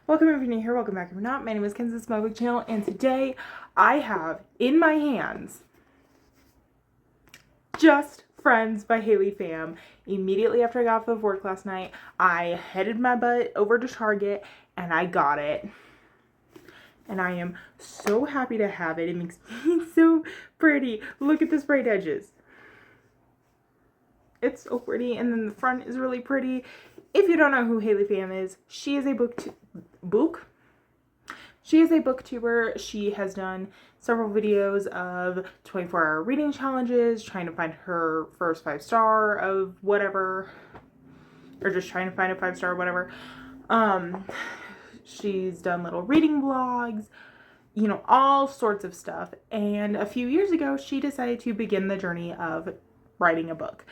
Welcome if you're new here, welcome back if you're not. My name is Kenzie, this is my book channel, and today I have in my hands Just Friends by Haley Pham. Immediately after I got off of work last night, I headed my butt over to Target and I got it. And I am so happy to have it. It makes me so pretty. Look at the sprayed edges. It's so pretty, and then the front is really pretty. If you don't know who Haley Pham is, she is a booktuber. She has done several videos of 24-hour reading challenges, trying to find her first 5-star of whatever, or just trying to find a 5-star of whatever. She's done little reading vlogs, you know, all sorts of stuff. And a few years ago, she decided to begin the journey of writing a book.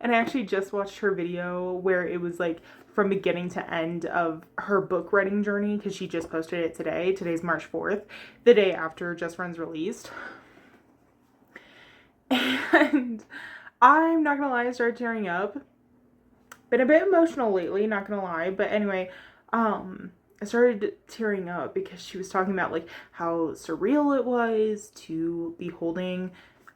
And I actually just watched her video where it was like from beginning to end of her book writing journey, because she just posted it today. Today's March 4th, the day after Just Friends released. And I'm not gonna lie, I started tearing up. Been a bit emotional lately, not gonna lie, but anyway, I started tearing up because she was talking about like how surreal it was to be holding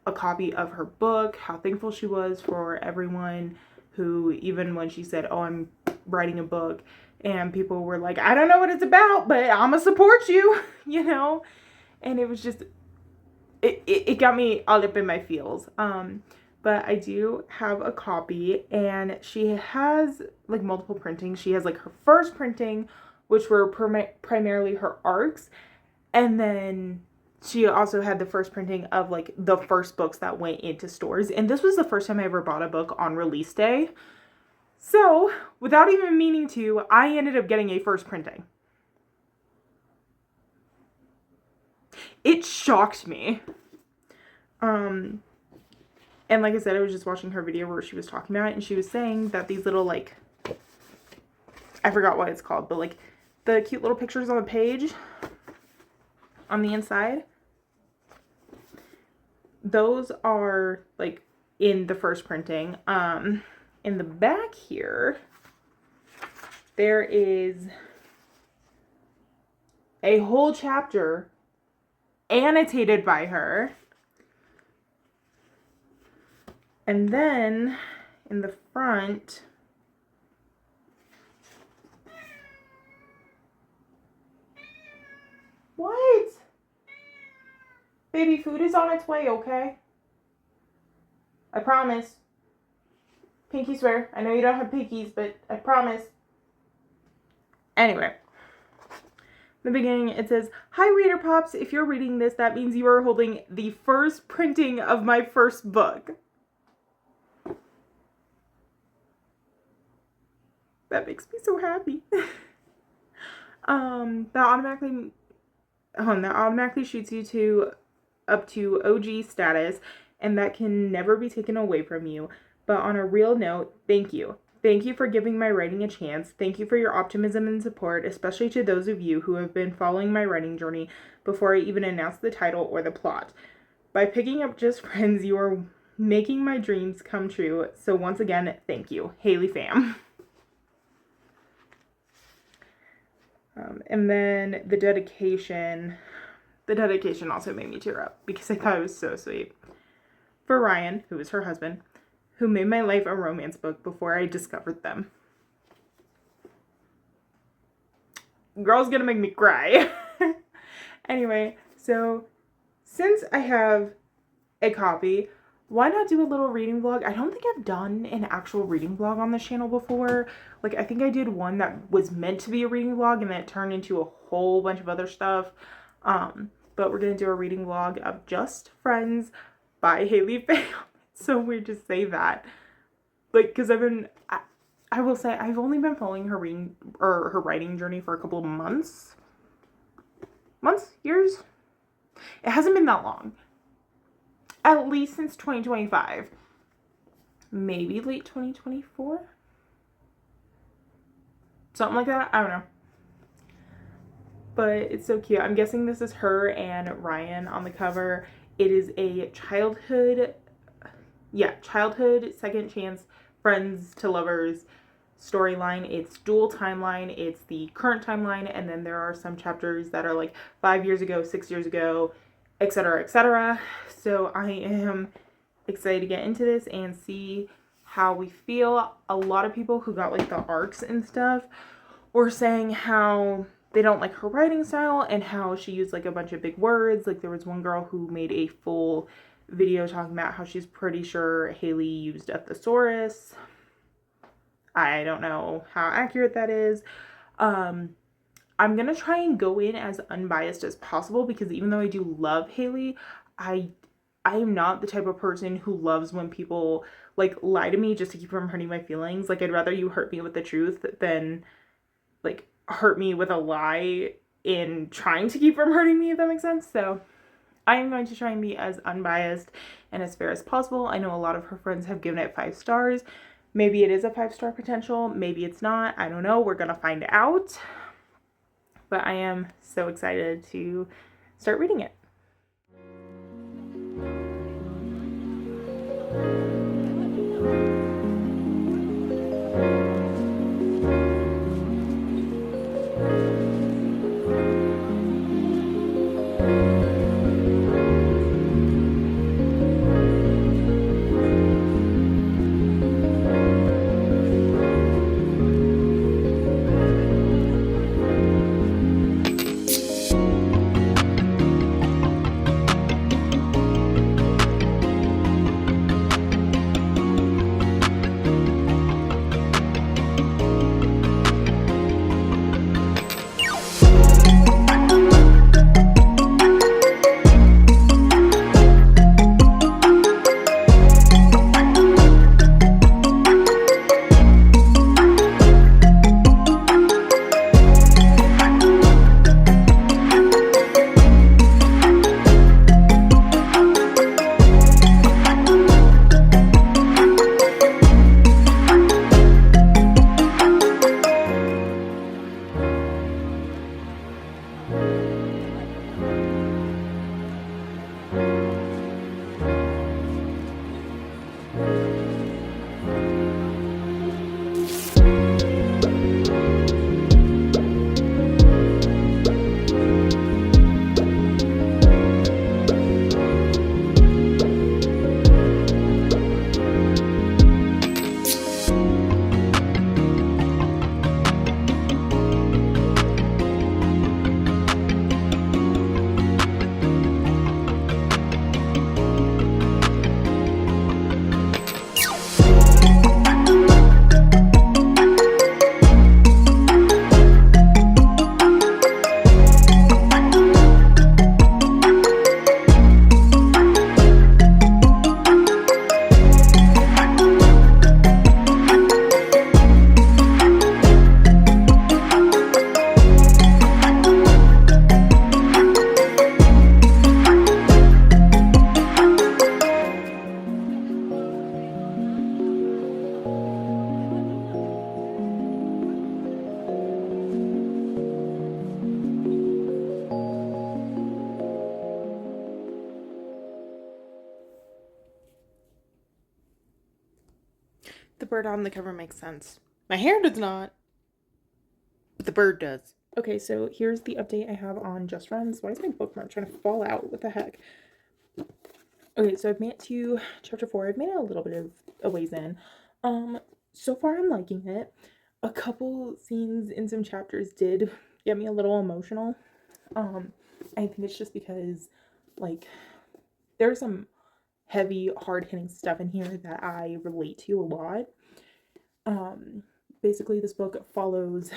a copy of her book, how thankful she was for everyone who, even when she said, oh, I'm writing a book, and people were like, I don't know what it's about, but I'm gonna support you, you know? And it was just, it got me all up in my feels. But I do have a copy, and she has like multiple printings. She has like her first printing, which were primarily her arcs, and then she also had the first printing of like the first books that went into stores. And this was the first time I ever bought a book on release day. So without even meaning to, I ended up getting a first printing. It shocked me. And like I said, I was just watching her video where she was talking about it, and she was saying that these little, like, I forgot what it's called, but like the cute little pictures on the page on the inside, those are like in the first printing. In the back here, there is a whole chapter annotated by her. And then in the front, what? Baby, food is on its way, okay? I promise. Pinky swear. I know you don't have pinkies, but I promise. Anyway. In the beginning, it says, hi, Reader Pops. If you're reading this, that means you are holding the first printing of my first book. That makes me so happy. That automatically shoots you to up to OG status, and that can never be taken away from you. But on a real note, thank you. Thank you for giving my writing a chance. Thank you for your optimism and support, especially to those of you who have been following my writing journey before I even announced the title or the plot. By picking up Just Friends, you are making my dreams come true. So once again, thank you. Haley Pham. And then the dedication also made me tear up because I thought it was so sweet. For Ryan, who is her husband, who made my life a romance book before I discovered them. Girl's gonna make me cry. Anyway, so since I have a copy, why not do a little reading vlog? I don't think I've done an actual reading vlog on this channel before. Like, I think I did one that was meant to be a reading vlog, and then it turned into a whole bunch of other stuff. But we're gonna do a reading vlog of Just Friends by Haley Pham. It's so weird to say that. Like, because I will say, I've only been following her her writing journey for a couple of months? Years? It hasn't been that long. At least since 2025. Maybe late 2024? Something like that? I don't know. But it's so cute. I'm guessing this is her and Ryan on the cover. It is a childhood second chance friends to lovers storyline. It's dual timeline. It's the current timeline, and then there are some chapters that are like 5 years ago, 6 years ago, etc., etc. So I am excited to get into this and see how we feel. A lot of people who got like the arcs and stuff were saying how they don't like her writing style and how she used like a bunch of big words. Like there was one girl who made a full video talking about how she's pretty sure Haley used a thesaurus. I don't know how accurate that is. I'm gonna try and go in as unbiased as possible, because even though I do love Haley, I am not the type of person who loves when people like lie to me just to keep from hurting my feelings. Like I'd rather you hurt me with the truth than like hurt me with a lie in trying to keep from hurting me, if that makes sense. So I am going to try and be as unbiased and as fair as possible. I know a lot of her friends have given it 5 stars. Maybe it is a 5-star potential. Maybe it's not. I don't know. We're going to find out. But I am so excited to start reading it. The bird on the cover makes sense. My hair does not, but the bird does. Okay, so here's the update I have on Just Friends. Why is my bookmark trying to fall out? What the heck? Okay, so I've made it to chapter 4. I've made it a little bit of a ways in. So far I'm liking it. A couple scenes in some chapters did get me a little emotional. I think it's just because, like, there's some heavy, hard-hitting stuff in here that I relate to a lot. Basically, this book follows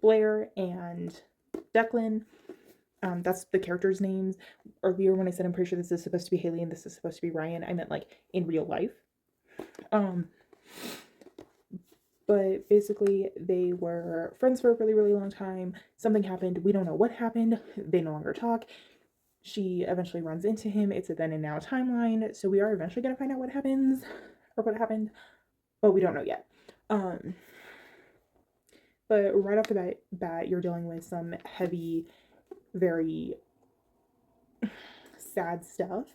Blair and Declan. That's the characters' names. Earlier when I said I'm pretty sure this is supposed to be Haley and this is supposed to be Ryan, I meant like in real life. But basically they were friends for a really, really long time. Something happened. We don't know what happened. They no longer talk. She eventually runs into him. It's a then and now timeline. So we are eventually going to find out what happens or what happened, but we don't know yet. But right off the bat, you're dealing with some heavy, very sad stuff.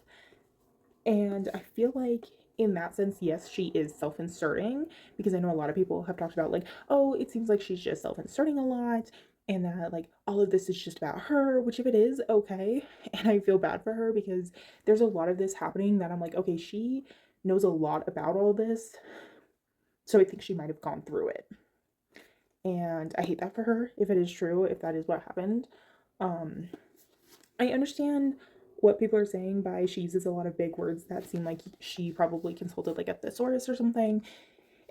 And I feel like in that sense, yes, she is self-inserting, because I know a lot of people have talked about like, oh, it seems like she's just self-inserting a lot, and that like all of this is just about her, which if it is, okay. And I feel bad for her because there's a lot of this happening that I'm like, okay, she knows a lot about all this, so I think she might have gone through it. And I hate that for her if it is true, if that is what happened. Um, I understand what people are saying by she uses a lot of big words that seem like she probably consulted like a thesaurus or something.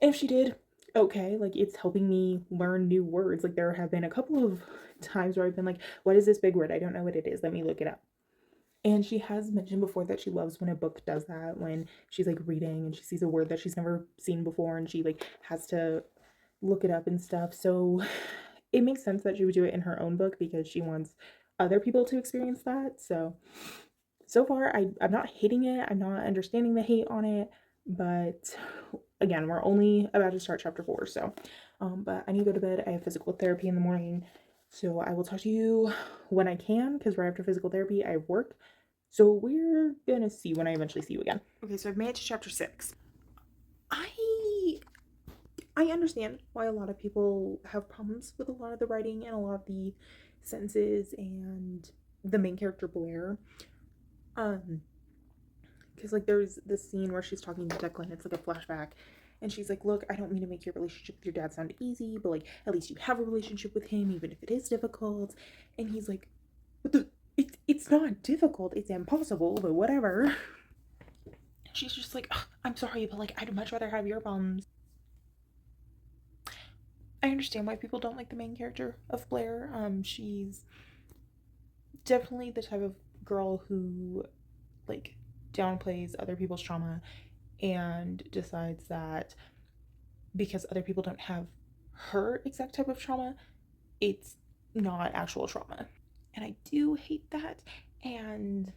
And if she did, okay, like it's helping me learn new words. Like there have been a couple of times where I've been like, what is this big word? I don't know what it is. Let me look it up. And she has mentioned before that she loves when a book does that, when she's like reading and she sees a word that she's never seen before and she like has to look it up and stuff. So it makes sense that she would do it in her own book because she wants other people to experience that. So far, I'm not hating it. I'm not understanding the hate on it. But again, we're only about to start chapter 4. So, but I need to go to bed. I have physical therapy in the morning. So I will talk to you when I can because right after physical therapy, I have work. So we're gonna see when I eventually see you again. Okay, so I've made it to chapter 6. I I understand why a lot of people have problems with a lot of the writing and a lot of the sentences and the main character Blair. Because like there's this scene where she's talking to Declan, it's like a flashback, and she's like, look, I don't mean to make your relationship with your dad sound easy, but like at least you have a relationship with him, even if it is difficult. And he's like, but it's not difficult, it's impossible, but whatever. She's just like, I'm sorry, but like I'd much rather have your problems. I understand why people don't like the main character of Blair. She's definitely the type of girl who like downplays other people's trauma and decides that because other people don't have her exact type of trauma, it's not actual trauma. And I do hate that. And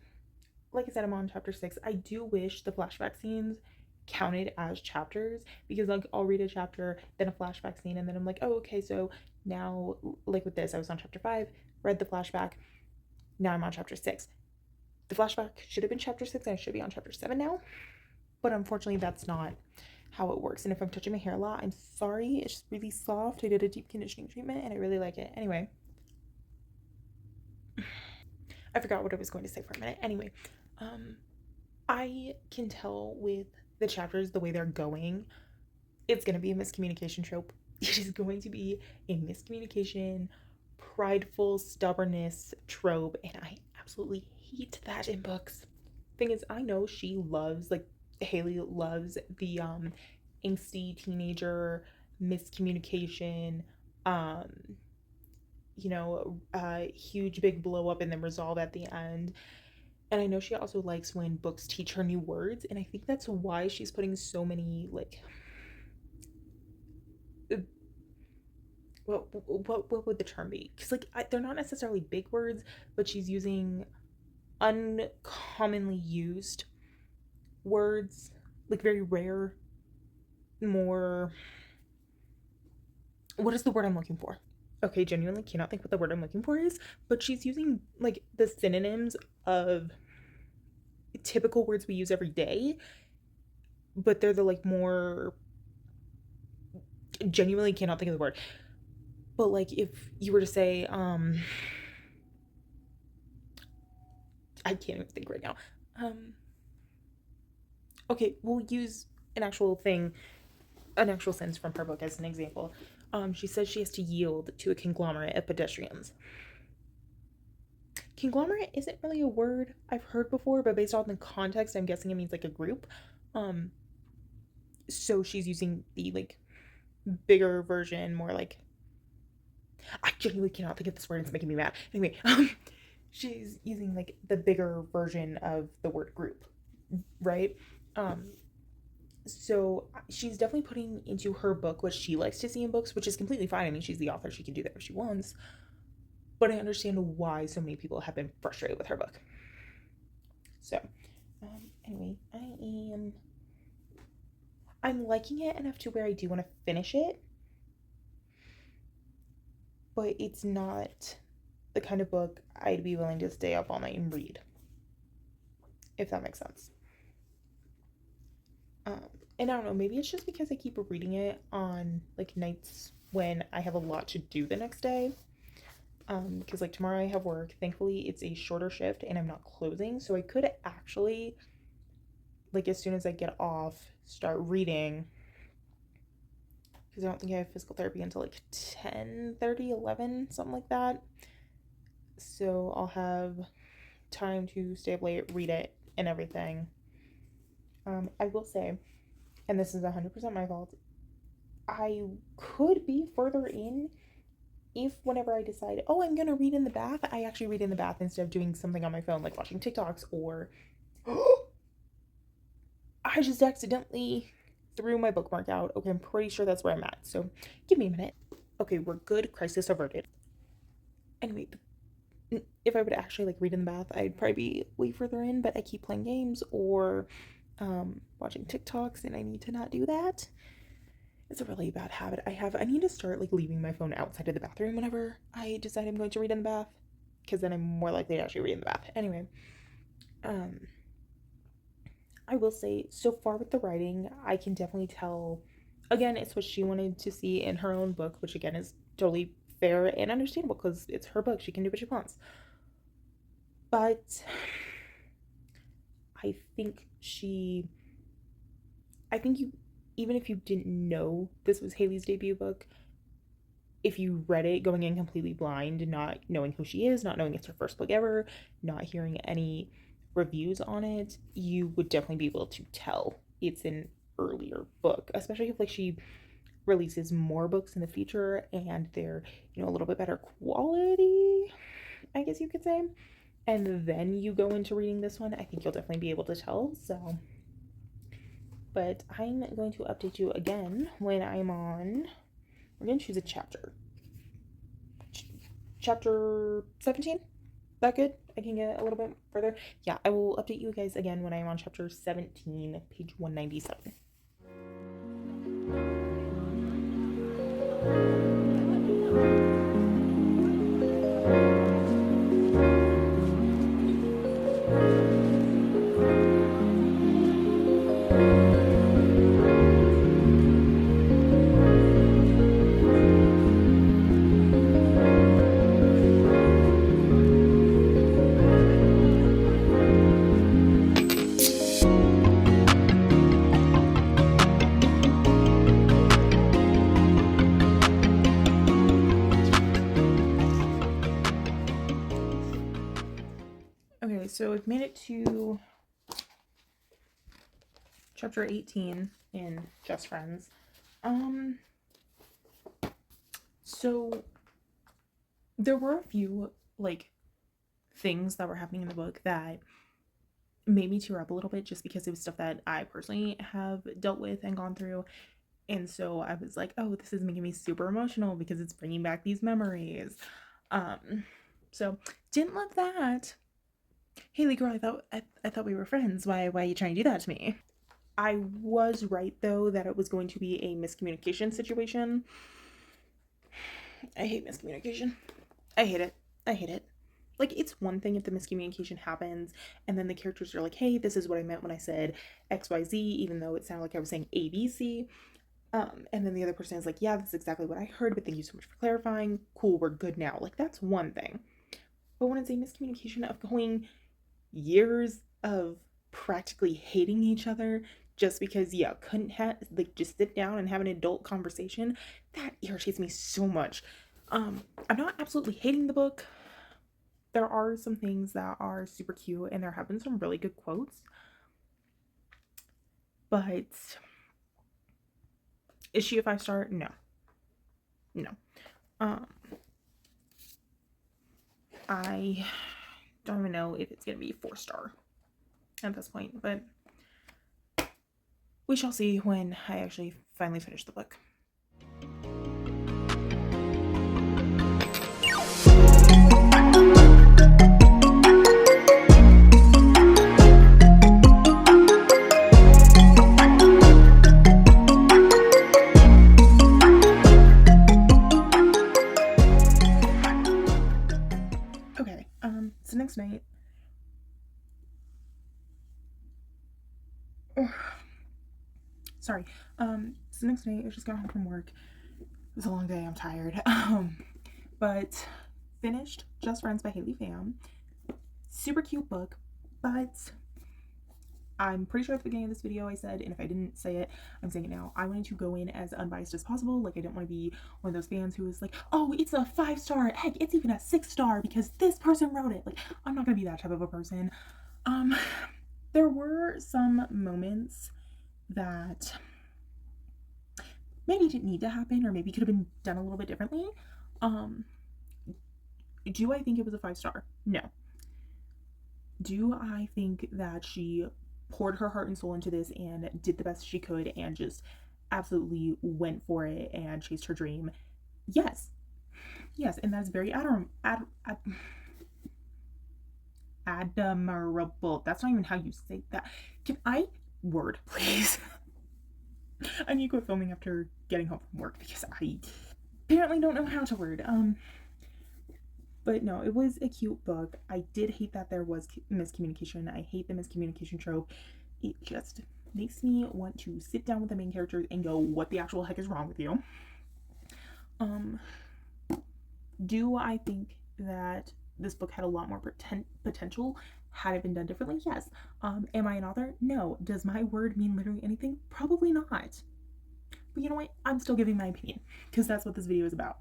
like I said, I'm on chapter 6. I do wish the flashback scenes counted as chapters because like I'll read a chapter, then a flashback scene, and then I'm like, oh, okay, so now like with this, I was on chapter 5, read the flashback, now I'm on chapter 6. The flashback should have been chapter 6 and I should be on chapter 7 now. But unfortunately, that's not how it works. And if I'm touching my hair a lot, I'm sorry. It's just really soft. I did a deep conditioning treatment and I really like it. Anyway, I forgot what I was going to say for a minute. Anyway, I can tell with the chapters, the way they're going, it's going to be a miscommunication trope. It is going to be a miscommunication, prideful stubbornness trope. And I absolutely hate that in books. Thing is, I know she loves, like, Haley loves the angsty teenager miscommunication, um huge big blow up and then resolve at the end. And I know she also likes when books teach her new words, and I think that's why she's putting so many like uh, what would the term be? Because like they're not necessarily big words, but she's using uncommonly used words, like very rare, more, what is the word I'm looking for? Okay, genuinely cannot think what the word I'm looking for is, but she's using like the synonyms of typical words we use every day, but they're the like more, genuinely cannot think of the word. But like if you were to say, I can't even think right now. Okay, we'll use an actual thing, an actual sentence from her book as an example. She says she has to yield to a conglomerate of pedestrians. Conglomerate isn't really a word I've heard before, but based on the context, I'm guessing it means like a group. Um, so she's using the like bigger version, more like, I genuinely cannot think of this word. It's making me mad. Anyway, she's using like the bigger version of the word group, right? Um, so she's definitely putting into her book what she likes to see in books, which is completely fine. I mean, she's the author; she can do that if she wants. But I understand why so many people have been frustrated with her book. So, anyway, I'm liking it enough to where I do want to finish it, but it's not the kind of book I'd be willing to stay up all night and read, if that makes sense. Um, and I don't know, maybe it's just because I keep reading it on like nights when I have a lot to do the next day. Because like tomorrow I have work. Thankfully, it's a shorter shift and I'm not closing, so I could actually, like, as soon as I get off, start reading. Because I don't think I have physical therapy until like 10:30, 11, something like that. So I'll have time to stay up late, read it, and everything. I will say, and this is 100% my fault, I could be further in if whenever I decide, oh, I'm gonna read in the bath, I actually read in the bath instead of doing something on my phone, like watching TikToks, or I just accidentally threw my bookmark out. Okay, I'm pretty sure that's where I'm at, so give me a minute. Okay, we're good. Crisis averted. Anyway, if I would actually like read in the bath, I'd probably be way further in, but I keep playing games or watching TikToks, and I need to not do that. It's a really bad habit I have. I need to start like leaving my phone outside of the bathroom whenever I decide I'm going to read in the bath, because then I'm more likely to actually read in the bath. Anyway, I will say, so far with the writing, I can definitely tell. Again, it's what she wanted to see in her own book, which again is totally fair and understandable because it's her book. She can do what she wants. But I think you, even if you didn't know this was Haley's debut book, if you read it going in completely blind, not knowing who she is, not knowing it's her first book ever, not hearing any reviews on it, you would definitely be able to tell it's an earlier book, especially if like she releases more books in the future and they're, a little bit better quality, I guess you could say, and then you go into reading this one. I think you'll definitely be able to tell. So, but I'm going to update you again when I'm on, we're going to choose a chapter. Chapter 17? That good? I can get a little bit further. Yeah, I will update you guys again when I'm on chapter 17, page 197. Okay, so I've made it to chapter 18 in Just Friends. So there were a few like things that were happening in the book that made me tear up a little bit, just because it was stuff that I personally have dealt with and gone through. And so I was like, oh, this is making me super emotional because it's bringing back these memories. So didn't love that. Haley, girl, I thought we were friends. Why are you trying to do that to me? I was right though that it was going to be a miscommunication situation. I hate miscommunication. I hate it. Like, it's one thing if the miscommunication happens and then the characters are like, hey, this is what I meant when I said XYZ, even though it sounded like I was saying ABC. And then the other person is like, yeah, that's exactly what I heard, but thank you so much for clarifying. Cool, we're good now. Like, that's one thing. But when it's a miscommunication of going years of practically hating each other just because couldn't just sit down and have an adult conversation, that irritates me so much. I'm not absolutely hating the book. There are some things that are super cute and there have been some really good quotes, but is she a 5-star? No. I don't even know if it's gonna be 4-star at this point, but we shall see when I actually finally finish the book. Okay, so next night, sorry. So next night I just got home from work. It was a long day, I'm tired. But finished Just Friends by Haley Pham. Super cute book, but I'm pretty sure at the beginning of this video I said, and if I didn't say it, I'm saying it now, I wanted to go in as unbiased as possible. Like, I didn't want to be one of those fans who was like, oh, it's a 5-star, heck, it's even a 6-star because this person wrote it. Like, I'm not gonna be that type of a person. There were some moments that maybe didn't need to happen, or maybe could have been done a little bit differently. Do I think it was a 5-star? No. Do I think that she poured her heart and soul into this and did the best she could and just absolutely went for it and chased her dream? Yes. Yes, and that's very admirable. That's not even how you say that. Can I word, please? I need to quit filming after getting home from work because I apparently don't know how to word. But no, it was a cute book. I did hate that there was miscommunication. I hate the miscommunication trope. It just makes me want to sit down with the main characters and go, what the actual heck is wrong with you? Do I think that this book had a lot more potential had it been done differently? Yes. Am I an author? No. Does my word mean literally anything? Probably not. But you know what? I'm still giving my opinion because that's what this video is about.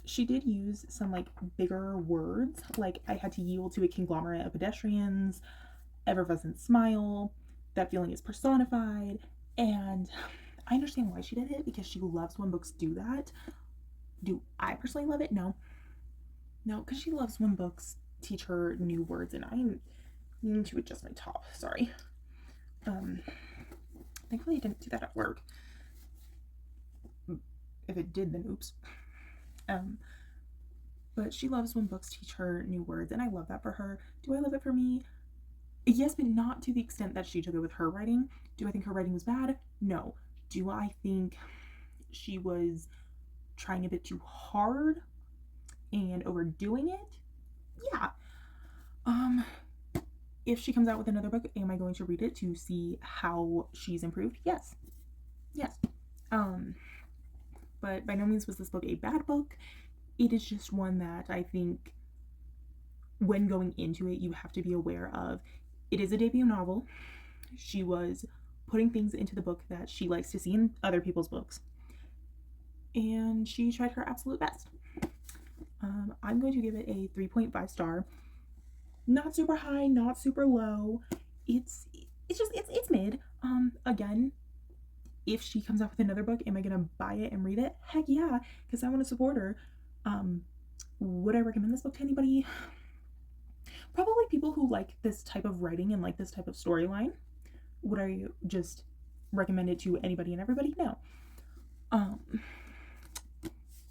She did use some like bigger words, like I had to yield to a conglomerate of pedestrians, effervescent smile, that feeling is personified, and I understand why she did it because she loves when books do that. Do I personally love it? No, because she loves when books teach her new words, and I need to adjust my top. Sorry. Thankfully I didn't do that at work. If it did, then oops. But she loves when books teach her new words, and I love that for her. Do I love it for me? Yes, but not to the extent that she took it with her writing. Do I think her writing was bad? No. Do I think she was trying a bit too hard and overdoing it? Yeah. If she comes out with another book, am I going to read it to see how she's improved? Yes. But by no means was this book a bad book. It is just one that I think when going into it, you have to be aware of. It is a debut novel. She was putting things into the book that she likes to see in other people's books. And she tried her absolute best. I'm going to give it a 3.5 star. Not super high, not super low. It's mid. Again, if she comes out with another book, am I gonna buy it and read it? Heck yeah, because I want to support her. Would I recommend this book to anybody? Probably people who like this type of writing and like this type of storyline. Would I just recommend it to anybody and everybody? No.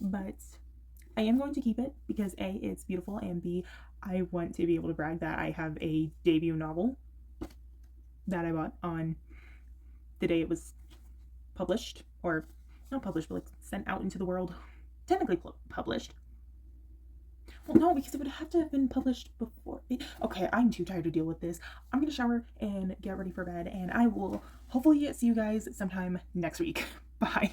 But I am going to keep it because A, it's beautiful, and B, I want to be able to brag that I have a debut novel that I bought on the day it was published, or not published, but like sent out into the world. Technically published. Well, no, because it would have to have been published before. Okay, I'm too tired to deal with this. I'm gonna shower and get ready for bed, and I will hopefully see you guys sometime next week. Bye.